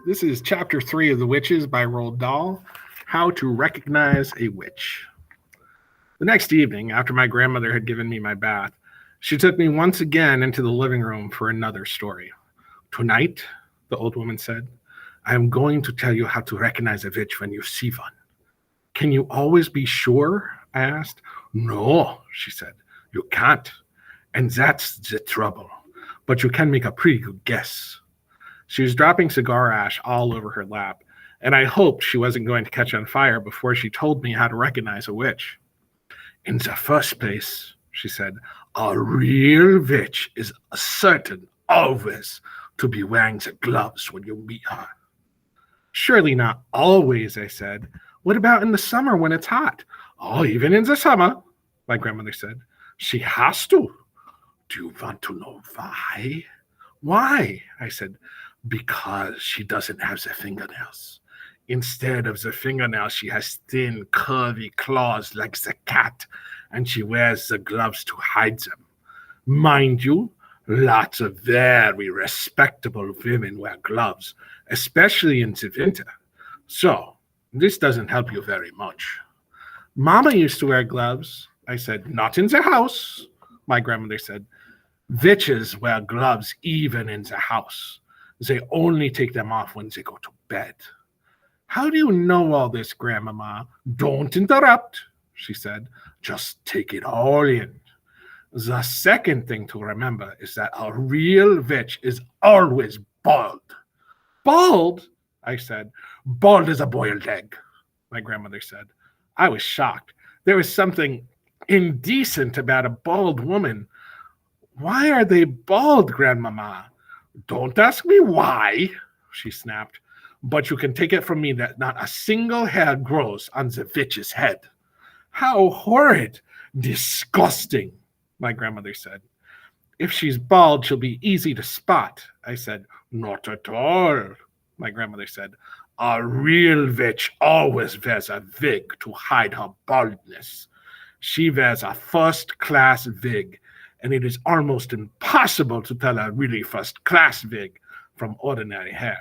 This is chapter 3 of The Witches by Roald Dahl, How to Recognize a Witch. The next evening, after my grandmother had given me my bath, she took me once again into the living room for another story. Tonight, the old woman said, I am going to tell you how to recognize a witch when you see one. Can you always be sure? I asked. No, she said, you can't. And that's the trouble. But you can make a pretty good guess. She was dropping cigar ash all over her lap, and I hoped she wasn't going to catch on fire before she told me how to recognize a witch. In the first place, she said, a real witch is certain always to be wearing the gloves when you meet her. Surely not always, I said. What about in the summer when it's hot? Oh, even in the summer, my grandmother said. She has to. Do you want to know why? Why? I said. Because she doesn't have the fingernails. Instead of the fingernails, she has thin, curvy claws like the cat, and she wears the gloves to hide them. Mind you, lots of very respectable women wear gloves, especially in the winter. So, this doesn't help you very much. Mama used to wear gloves. I said, not in the house, my grandmother said. Witches wear gloves even in the house. They only take them off when they go to bed. How do you know all this, Grandmama? Don't interrupt, she said. Just take it all in. The second thing to remember is that a real witch is always bald. Bald? I said. Bald as a boiled egg, my grandmother said. I was shocked. There was something indecent about a bald woman. Why are they bald, Grandmama? Don't ask me why, she snapped, but you can take it from me that not a single hair grows on the witch's head. How horrid, disgusting, my grandmother said. If she's bald, she'll be easy to spot, I said. Not at all, my grandmother said. A real witch always wears a wig to hide her baldness. She wears a first-class wig, and it is almost impossible to tell a really first-class wig from ordinary hair,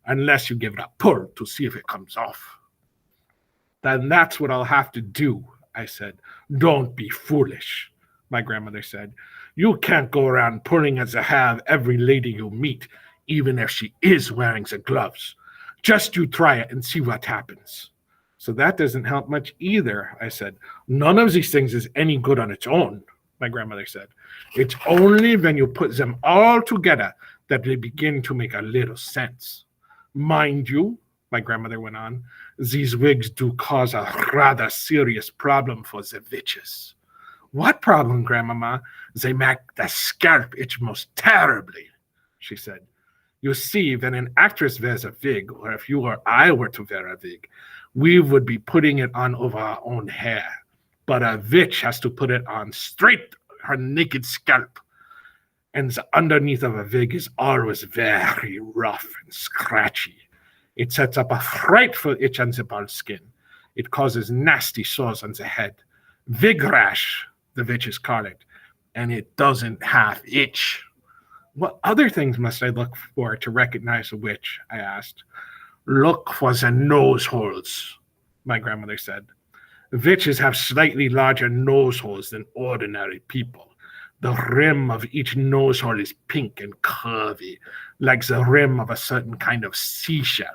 unless you give it a pull to see if it comes off. Then that's what I'll have to do, I said. Don't be foolish, my grandmother said. You can't go around pulling at the hair of every lady you meet, even if she is wearing the gloves. Just you try it and see what happens. So that doesn't help much either, I said. None of these things is any good on its own, my grandmother said. It's only when you put them all together that they begin to make a little sense. Mind you, my grandmother went on, these wigs do cause a rather serious problem for the witches. What problem, Grandmama? They make the scalp itch most terribly, she said. You see, when an actress wears a wig, or if you or I were to wear a wig, we would be putting it on over our own hair. But a witch has to put it on straight her naked scalp. And the underneath of a wig is always very rough and scratchy. It sets up a frightful itch on the bald skin. It causes nasty sores on the head. Wig rash, the witches call it. And it doesn't half itch. What other things must I look for to recognize a witch? I asked. Look for the nose holes, my grandmother said. Witches have slightly larger nose holes than ordinary people. The rim of each nose hole is pink and curvy, like the rim of a certain kind of seashell.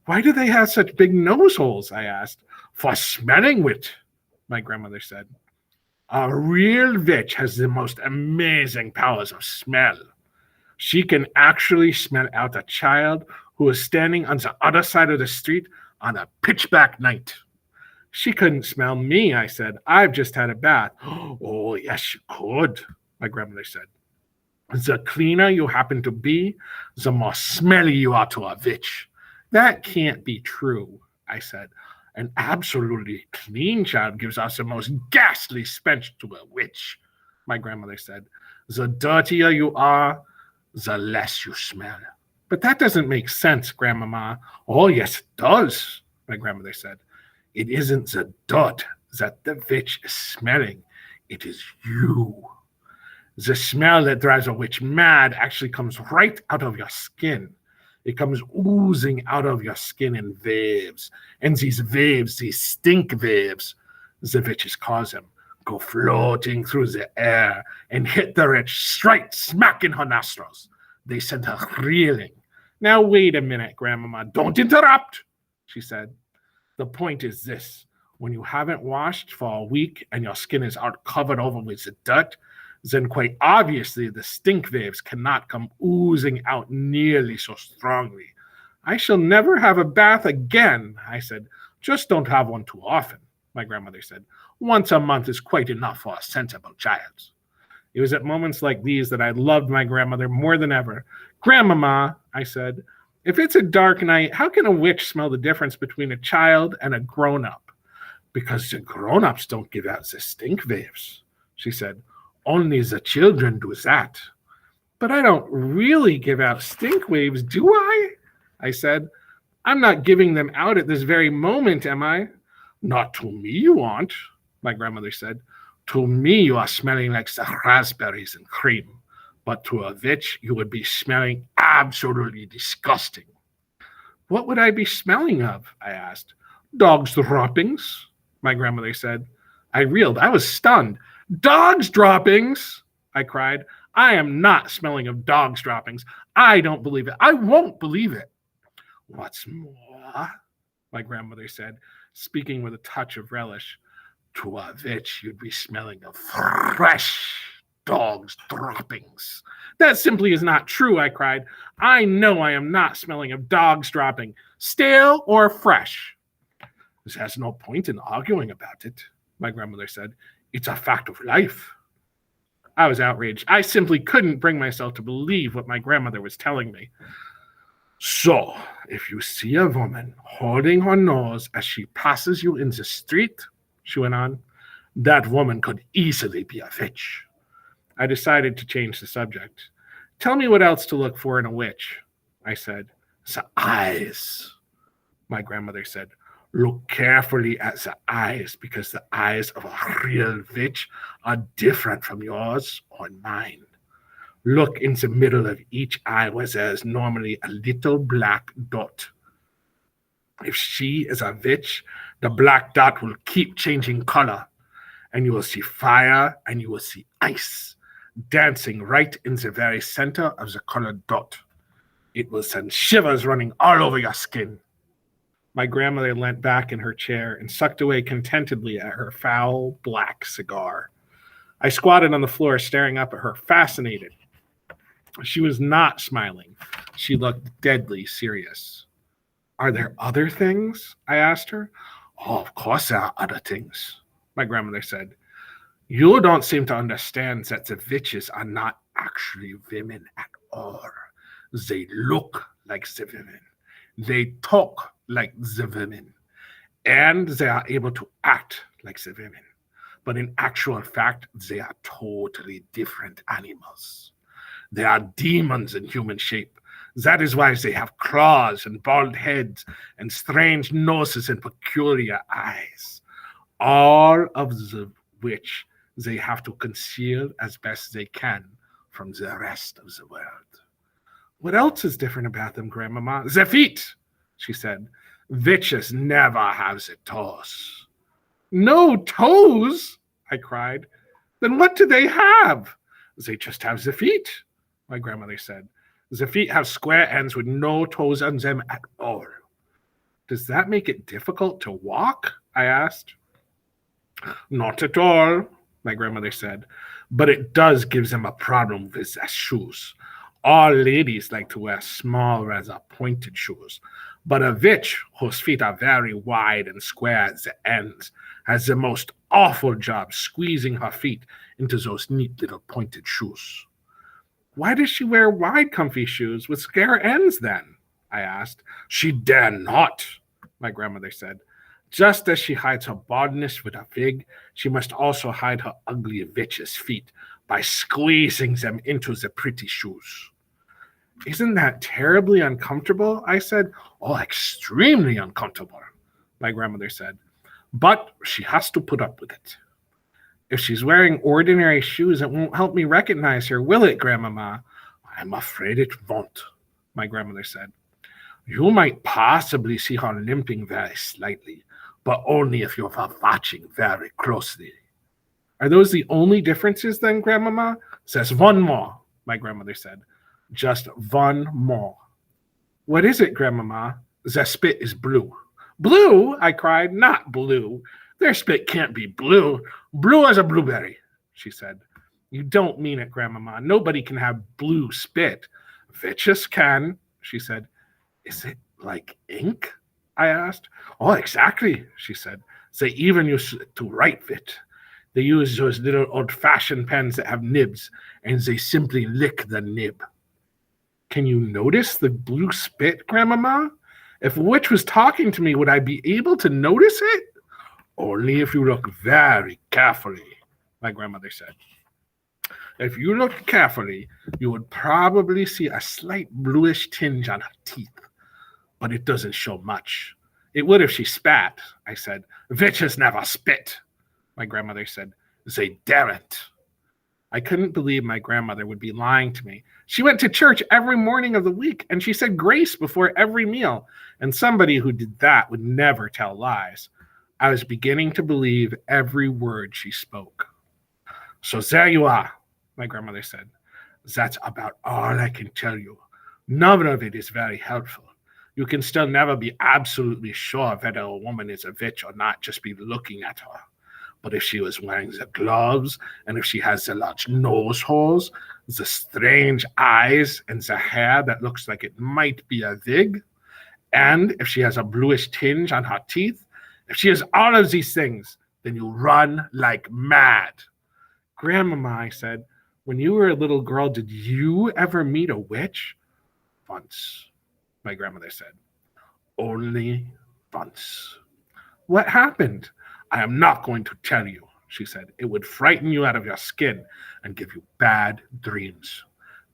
Why do they have such big nose holes? I asked. For smelling wit, my grandmother said. A real witch has the most amazing powers of smell. She can actually smell out a child who is standing on the other side of the street on a pitch-black night. She couldn't smell me, I said. I've just had a bath. Oh, yes, you could, my grandmother said. The cleaner you happen to be, the more smelly you are to a witch. That can't be true, I said. An absolutely clean child gives us the most ghastly stench to a witch, my grandmother said. The dirtier you are, the less you smell. But that doesn't make sense, Grandmama. Oh, yes, it does, my grandmother said. It isn't the dirt that the witch is smelling. It is you. The smell that drives a witch mad actually comes right out of your skin. It comes oozing out of your skin in waves. And these waves, these stink waves, the witches cause them, go floating through the air and hit the witch straight smack in her nostrils. They send her reeling. Now, wait a minute, Grandmama. Don't interrupt, she said. The point is this. When you haven't washed for a week and your skin is out covered over with the dirt, then quite obviously the stink waves cannot come oozing out nearly so strongly. I shall never have a bath again, I said. Just don't have one too often, my grandmother said. Once a month is quite enough for a sensible child. It was at moments like these that I loved my grandmother more than ever. Grandmama, I said, if it's a dark night, how can a witch smell the difference between a child and a grown-up? Because the grown-ups don't give out the stink waves, she said. Only the children do that. But I don't really give out stink waves, do I said. I'm not giving them out at this very moment, am I? Not to me you aren't, my grandmother said. To me you are smelling like the raspberries and cream. But to a witch you would be smelling absolutely disgusting. What would I be smelling of? I asked. Dog's droppings, my grandmother said. I reeled. I was stunned. Dog's droppings, I cried. I am not smelling of dog's droppings. I don't believe it. I won't believe it. What's more, my grandmother said, speaking with a touch of relish, to a witch you'd be smelling of fresh dog's droppings. That simply is not true, I cried. I know I am not smelling of dog's dropping, stale or fresh. There's no point in arguing about it, my grandmother said. It's a fact of life. I was outraged. I simply couldn't bring myself to believe what my grandmother was telling me. So, if you see a woman holding her nose as she passes you in the street, she went on, that woman could easily be a witch. I decided to change the subject. Tell me what else to look for in a witch, I said. The eyes, my grandmother said. Look carefully at the eyes, because the eyes of a real witch are different from yours or mine. Look in the middle of each eye where there is normally a little black dot. If she is a witch, the black dot will keep changing color, and you will see fire and you will see ice dancing right in the very center of the colored dot. It will send shivers running all over your skin. My grandmother leant back in her chair and sucked away contentedly at her foul black cigar. I squatted on the floor, staring up at her, fascinated. She was not smiling. She looked deadly serious. Are there other things? I asked her. Oh, of course there are other things, my grandmother said. You don't seem to understand that the witches are not actually women at all. They look like the women. They talk like the women. And they are able to act like the women. But in actual fact, they are totally different animals. They are demons in human shape. That is why they have claws and bald heads and strange noses and peculiar eyes. All of the which they have to conceal as best they can from the rest of the world. What else is different about them, Grandmama? The feet, she said. Witches never have the toes. No toes, I cried. Then what do they have? They just have the feet, my grandmother said. The feet have square ends with no toes on them at all. Does that make it difficult to walk? I asked. Not at all, my grandmother said, but it does give them a problem with their shoes. All ladies like to wear small, rather pointed shoes, but a witch whose feet are very wide and square at the ends has the most awful job squeezing her feet into those neat little pointed shoes. Why does she wear wide, comfy shoes with square ends then? I asked. She dare not, my grandmother said. Just as she hides her baldness with a wig, she must also hide her ugly witch's feet by squeezing them into the pretty shoes. Isn't that terribly uncomfortable? I said. Oh, extremely uncomfortable, my grandmother said. But she has to put up with it. If she's wearing ordinary shoes, it won't help me recognize her, will it, Grandmama? I'm afraid it won't, my grandmother said. You might possibly see her limping very slightly, but only if you're watching very closely. Are those the only differences then, Grandmama? Says one more, my grandmother said. Just one more. What is it, Grandmama? The spit is blue. Blue? I cried. Not blue. Their spit can't be blue. Blue as a blueberry, she said. You don't mean it, Grandmama. Nobody can have blue spit. Witches can, she said. Is it like ink? I asked. Oh, exactly, she said. They even use it to write with. They use those little old-fashioned pens that have nibs, and they simply lick the nib. Can you notice the blue spit, Grandmama? If a witch was talking to me, would I be able to notice it? Only if you look very carefully, my grandmother said. If you look carefully, you would probably see a slight bluish tinge on her teeth, but it doesn't show much. It would if she spat, I said. Witches never spit, my grandmother said. They daren't. I couldn't believe my grandmother would be lying to me. She went to church every morning of the week, and she said grace before every meal, and somebody who did that would never tell lies. I was beginning to believe every word she spoke. So there you are, my grandmother said. That's about all I can tell you. None of it is very helpful. You can still never be absolutely sure whether a woman is a witch or not just by looking at her. But if she was wearing the gloves, and if she has the large nose holes, the strange eyes, and the hair that looks like it might be a wig, and if she has a bluish tinge on her teeth, if she has all of these things, then you run like mad. Grandmama, I said, when you were a little girl, did you ever meet a witch? Once, my grandmother said. Only once. What happened? I am not going to tell you, she said. It would frighten you out of your skin and give you bad dreams.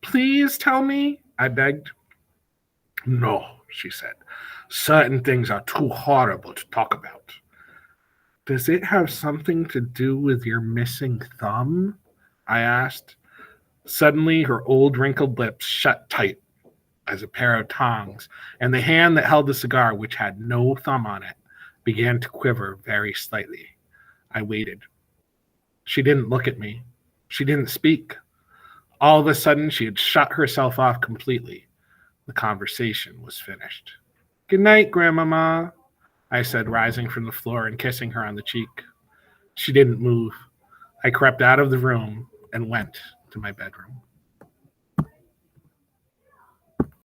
Please tell me, I begged. No, she said. Certain things are too horrible to talk about. Does it have something to do with your missing thumb? I asked. Suddenly, her old wrinkled lips shut tight as a pair of tongs, and the hand that held the cigar, which had no thumb on it, began to quiver very slightly. I waited. She didn't look at me. She didn't speak. All of a sudden, she had shut herself off completely. The conversation was finished. Good night, Grandmama, I said, rising from the floor and kissing her on the cheek. She didn't move. I crept out of the room and went to my bedroom.